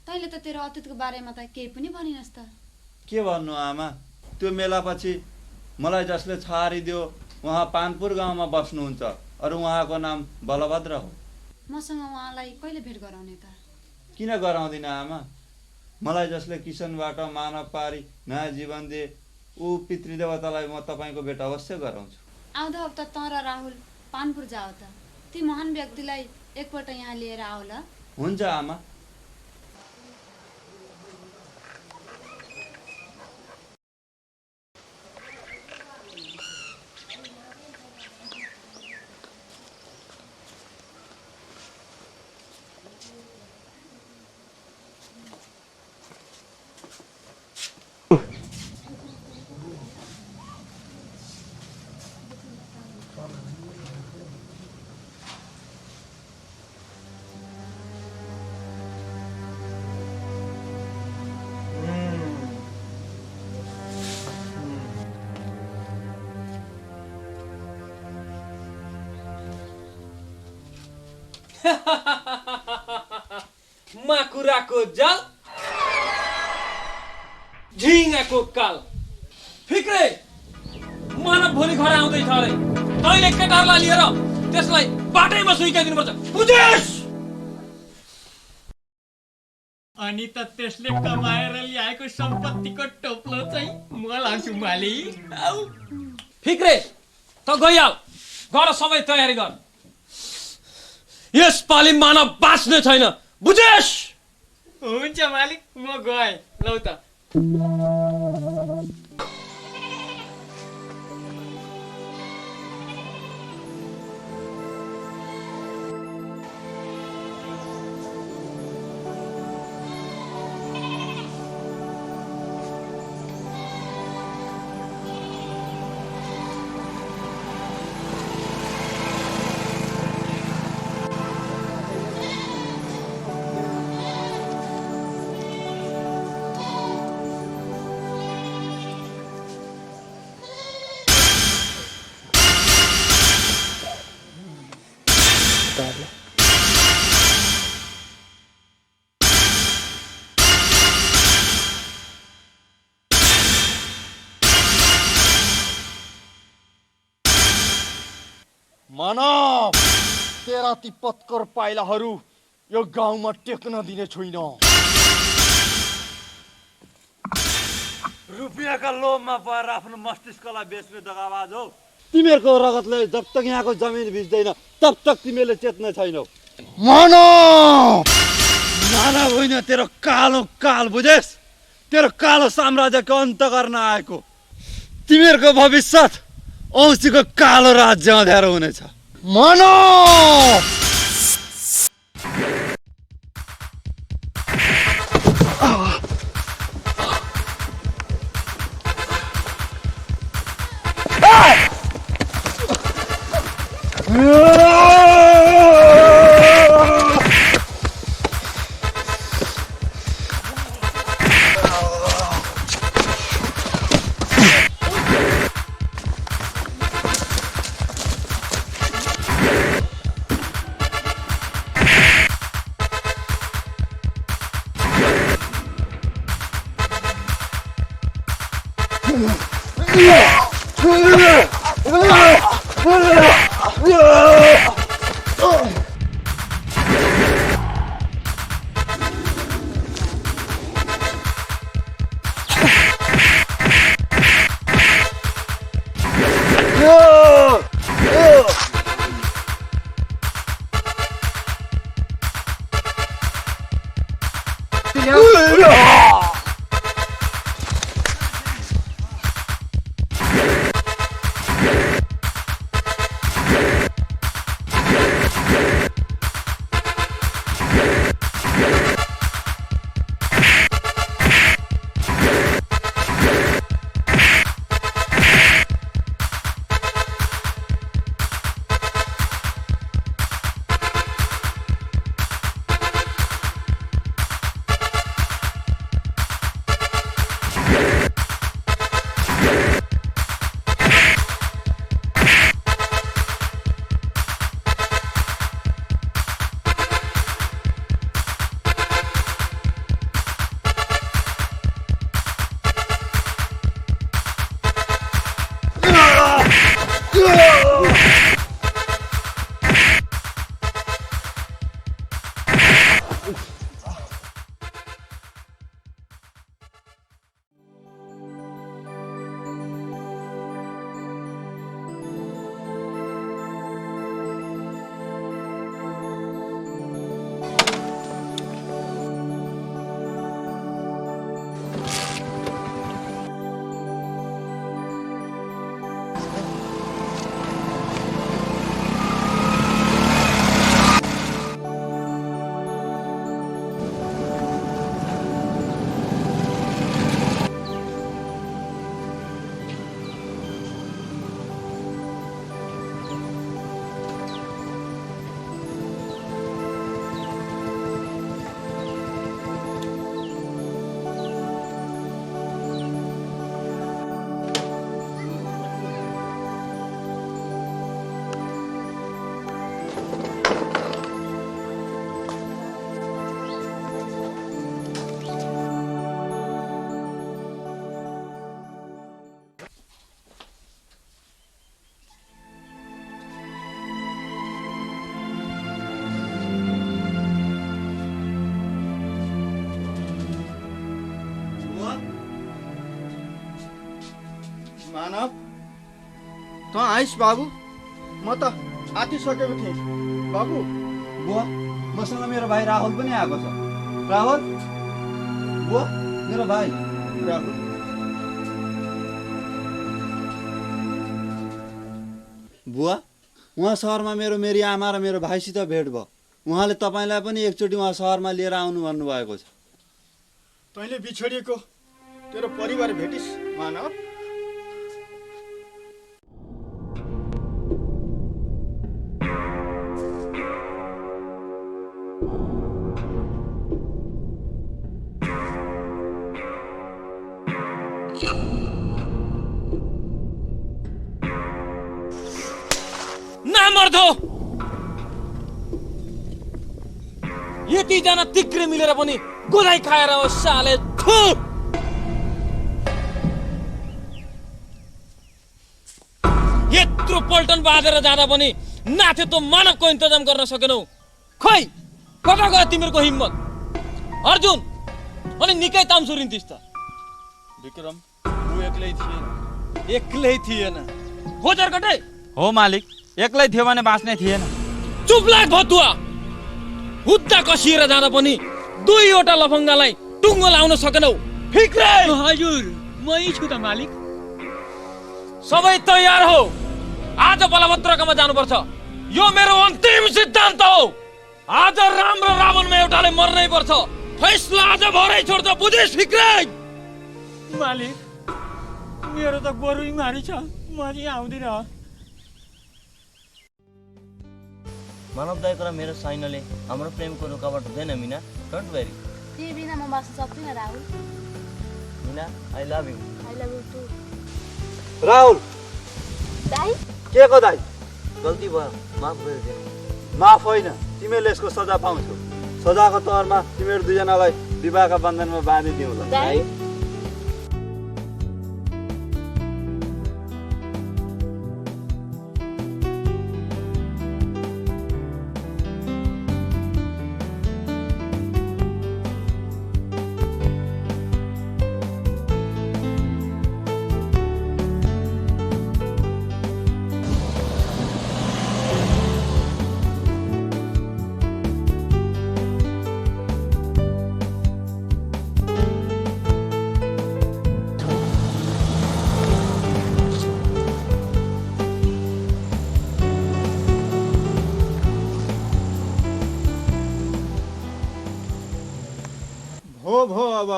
O: तैँले त तेरो अतीतको बारेमा त केही पनि भनिनस् त।
H: के भन्नु आमा, त्यो मेलापछि मलाई जसले छारिदियो उहाँ पानपुर गाउँमा बस्नुहुन्छ। अरू उहाँको नाम बलभद्र हो।
O: मसँग उहाँलाई कहिले भेट गराउने त?
H: किन गराउँदिन आमा? मलाई जसले किसनबाट मानव पारी नयाँ जीवन दिए ऊ पितृदेवतालाई म तपाईँको भेट अवश्य गराउँछु।
O: आउँदो हप्ता त र राहुल पानपुर जाऊ त। ती महान व्यक्तिलाई एकपल्ट यहाँ लिएर आऊ ल।
H: हुन्छ आमा।
C: माकुराको जल झिङ्गाको काल। फिक्रे मानव भोलि घर आउँदैछ अरे, तैँले केटाहरूलाई लिएर त्यसलाई बाटैमा सुइकाइदिनुपर्छ, बुझेस्?
K: अनि त त्यसले कमाएर ल्याएको सम्पत्तिको टोप्लो चाहिँ म लान्छु मालिक।
C: फिक्रे त गइहाल, गर सबै तयारी गर। यसपालि मानव बाँच्ने छैन, बुझेस्?
K: हुन्छ मालिक, म गएँ। लौ त।
S: मानव, तेरा ती पत्कर पाइलाहरू यो गाउँमा टेक्न दिने छैन।
H: रुपियाँका लोभमा परेर आफ्नो मस्तिष्कलाई बेच्ने दगाबाज हो।
S: तिमीहरूको रगतले जब तक यहाँको जमिन भिज्दैन तब तक तिमीले चेत्ने छैनौ। मानव होइन, तेरो कालो काल बुझेस्? तेरो कालो साम्राज्यको अन्त गर्न आएको। तिमीहरूको भविष्य औँसीको कालो राज्य अँध्यारो हुनेछ।
E: मानव त आइस बाबु, म त आतिसकेको थिएँ। बाबु
H: बुवा, मसँग मेरो भाइ राहुल पनि आएको छ। राहुल बुवा, मेरो भाइ
E: राहुल।
H: बुवा, उहाँ सहरमा मेरी आमा र मेरो भाइसित भेट भयो। उहाँले तपाईँलाई पनि एकचोटि उहाँ सहरमा लिएर आउनु भन्नुभएको छ।
E: तैँले बिछोडिएको तेरो परिवार भेटिस् मानव?
C: नामर्दो! यतिजना तिक्रे मिलेर पनि गोदाई खाएर हो साले। थु! यत्रो पल्टन बाँधेर जाँदा पनि नाथे त मानवको इन्तजाम गर्न सकेनौ। खै कता गयो तिमीहरूको हिम्मत? अर्जुन अनि निकै तामसुरिन्थिस् त।
D: विक्रम, ऊ एक्लै थिएन।
C: एक्लै थिएन, हो जरकटे?
H: हो मालिक, एक्लै थियो भने बाँच्ने थिएन।
C: चुप लाग भतुवा। हुद्दा कसिएर जाँदा पनि दुईवटा लफङ्गालाई टुङ्गो लाउन सकेनौ। फिक्रे?
K: हजुर, मै छु त मालिक।
C: सबै तयार हो। आज बलभद्रकामा जानुपर्छ। यो मेरो अन्तिम सिद्धान्त हो। आज राम्रो रावणमा एउटाले मर्नै पर्छ। फैसला आज भरै छोड्छ, बुझिस् फिक्रे?
K: मालिक, मेरो त गोरु बिमारी छ, म चाहिँ आउँदिन।
N: मानव दाइको र मेरो साइनले हाम्रो प्रेमको रुकावट हुँदैन मिना। Don't very.
Q: तिमी बिना म बाँच्न सक्दिनँ Rahul.
N: Mina, I love you.
Q: I love you too.
S: Rahul.
Q: दाइ?
S: के को दाइ?
N: गल्ती भयो, माफ गरिदिनु।
S: माफ होइन, तिमीले यसको सजा पाउँछौ। सजाको तौरमा तिमीहरू दुईजनालाई विवाहका बन्धनमा बाँधिदिउँला।
Q: दाइ?
E: भो अब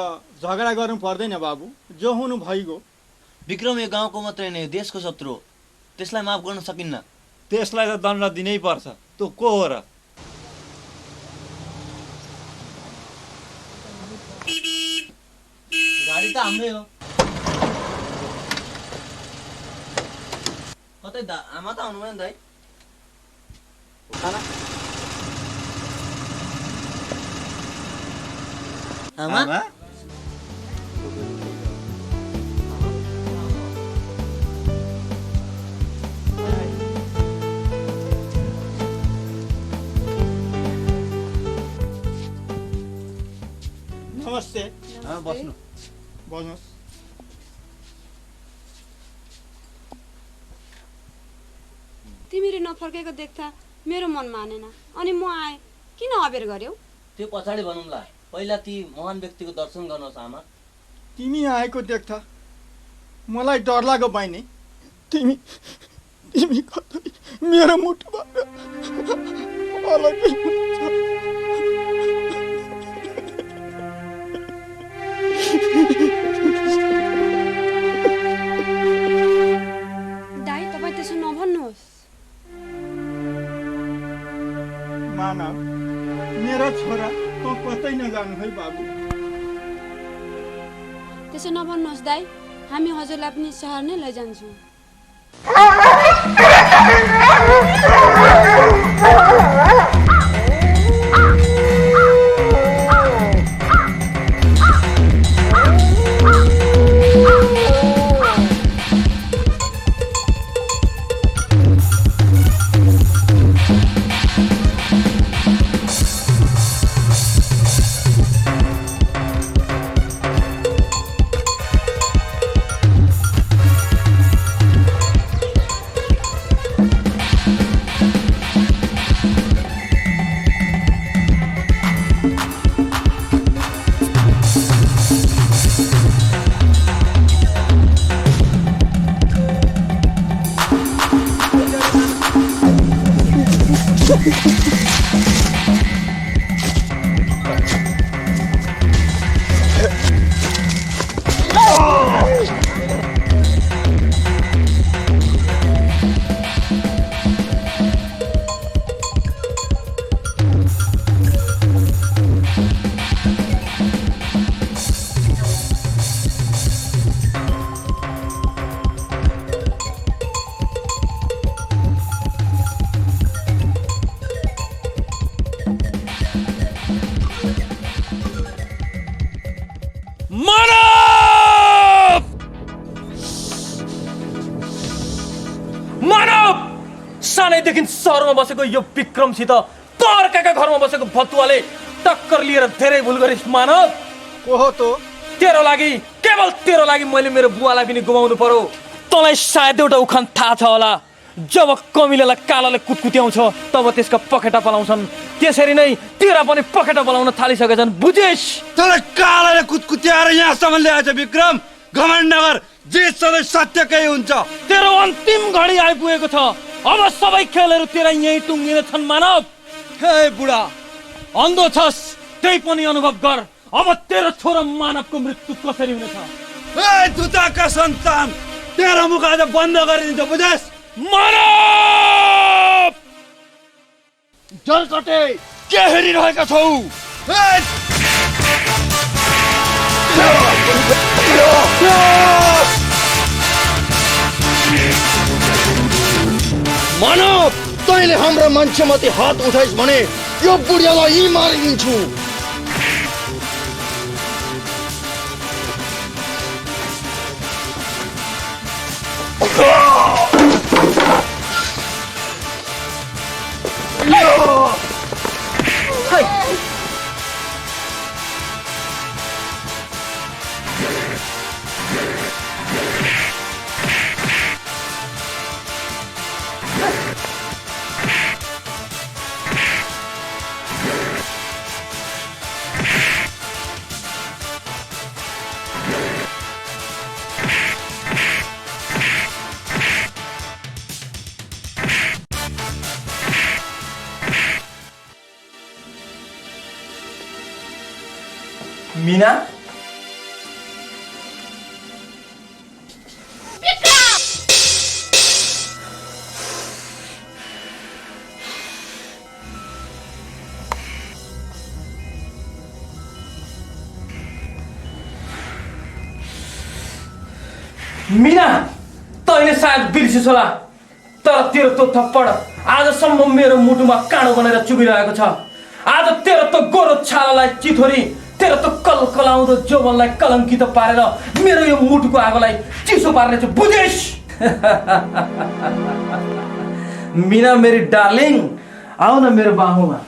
E: झगडा गर्नु पर्दैन बाबु, जो हुनु भइगयो।
N: विक्रम यो गाउँको मात्रै नै देशको शत्रु हो, त्यसलाई माफ गर्न सकिन्न।
H: त्यसलाई त दण्ड दिनै पर्छ। तँ को हो र?
N: गाडी त हाम्रै हो। कतै आमा त आउनु भएन दाइ? आमा?
E: नमस्ते।
N: बस्नु।
E: बस्नुहोस्।
O: तिमीले नफर्केको देख्दा मेरो मन मानेन, अनि म आएँ। किन अबेर गर्यौ?
N: त्यो पछाडि भनौँला, पहिला ती महान व्यक्तिको दर्शन गर्नुहोस् आमा।
E: तिमी आएको देख्दा मलाई डर लाग्यो बहिनी। तिमी कतै मेरो मुटुबाट अलग्गै हुनुहुन्छ।
O: दाइ, तपाईँ त्यसो नभन्नुहोस्।
E: मानव, मेरो छोरा त कतै नजानु है बाबु।
O: त्यसो नभन्नुहोस् दाइ, हामी हजुरलाई पनि सहर नै लैजान्छौँ।
C: सानैदेखि सहरमा बसेको यो विक्रमसित तर्काका घरमा बसेको भतुवाले टक्कर लिएर धेरै भुल गरिस् मानव।
E: को हो त?
C: तेरो लागि, केवल तेरो लागि मैले मेरो बुवालाई पनि गुमाउनु पर्यो। त तँलाई सायद एउटा उखान थाहा छ होला, जब कमिलालाई कालाले कुटकुट्याउँछ तब त्यसका पखेटा पलाउँछन्, त्यसरी नै तेरा पनि पखेटा पलाउन थालिसकेछन्, बुझेस्?
S: तँलाई कालाले कुटकुट्याएर यहाँसम्म ल्याएछ विक्रम। घमण्ड नगर, जे सधैँ सत्यकै हुन्छ।
C: तेरो अन्तिम घडी आइपुगेको छ, अब सबै खेलहरू तेरा यहीँ टुङ्गिनेछन् मानव। हे बुढा, अन्धो छस् त्यही पनि अनुभव गर, अब तेरो छोरो मानवको मृत्यु कसरी हुनेछ।
S: ए दुताका सन्तान, तेरो मुख आज बन्द गरिदिन्छ, बुझेस्?
C: मानव!
S: जलकटे के हेरिरहेका छौ?
T: मानव, तैँले हाम्रो मान्छेमाथि हात उठाइस् भने यो बुढियालाई यही मारिदिन्छु।
C: मीना, मीना, तैँले सायद बिर्सिस् होला, तर तेरो त्यो थप्पड आजसम्म मेरो मुटुमा काँडो बनेर चुबिरहेको छ। आज तेरो त गोरो छालालाई चिथोरी, तेरो त कलकलाउँदो जौवनलाई कलङ्कित पारेर मेरो यो मुटुको आगोलाई चिसो पार्ने छु, बुझेस्? मीना मेरी डार्लिङ, आऊ न मेरो बाहुमा।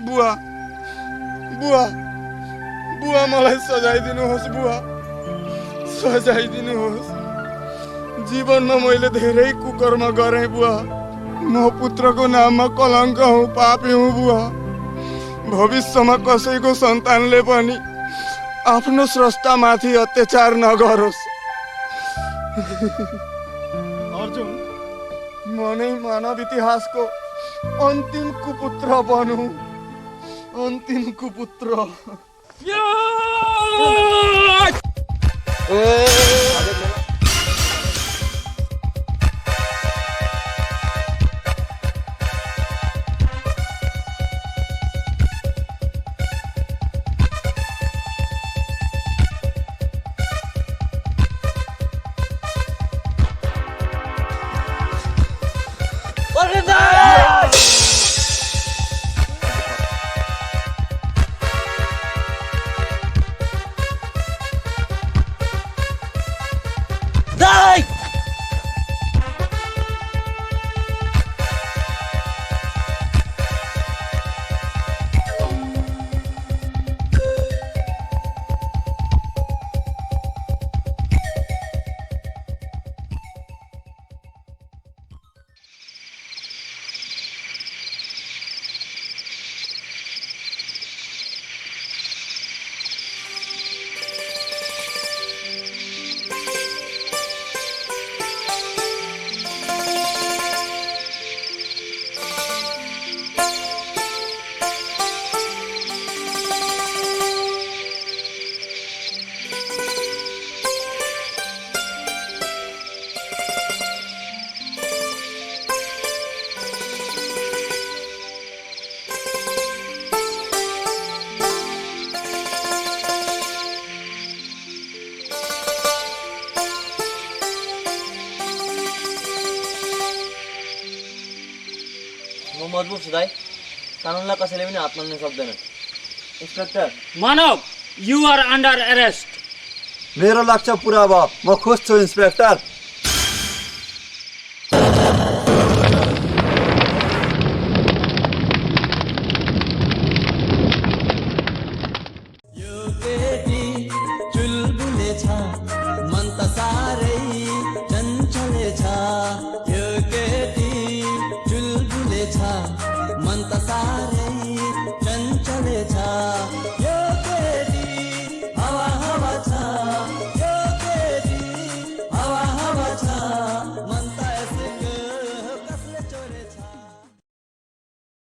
E: बुवा बुवा बुवा मलाई सजाइदिनुहोस्, बुवा सजाइदिनुहोस्। जीवनमा मैले धेरै कुकर्म गरेँ बुवा, म पुत्रको नाममा कलङ्क हुँ, पापी हुँ बुवा। भविष्यमा कसैको सन्तानले पनि आफ्नो स्रष्टामाथि अत्याचार नगरोस्। अर्जुन, म नै मानव इतिहासको अन्तिम कुपुत्र बनूं, अन्तिम कुपुत्र।
N: मजबुत छु दाइ कानुनलाई कसैले पनि हात मान्न सक्दैन इन्स्पेक्टर
K: मानव यु आर अन्डर अरेस्ट
H: मेरो लक्ष्य पुरा भयो म खुश छु इन्स्पेक्टर
I: चुलबुले छ मन त साह्रै चञ्चले छ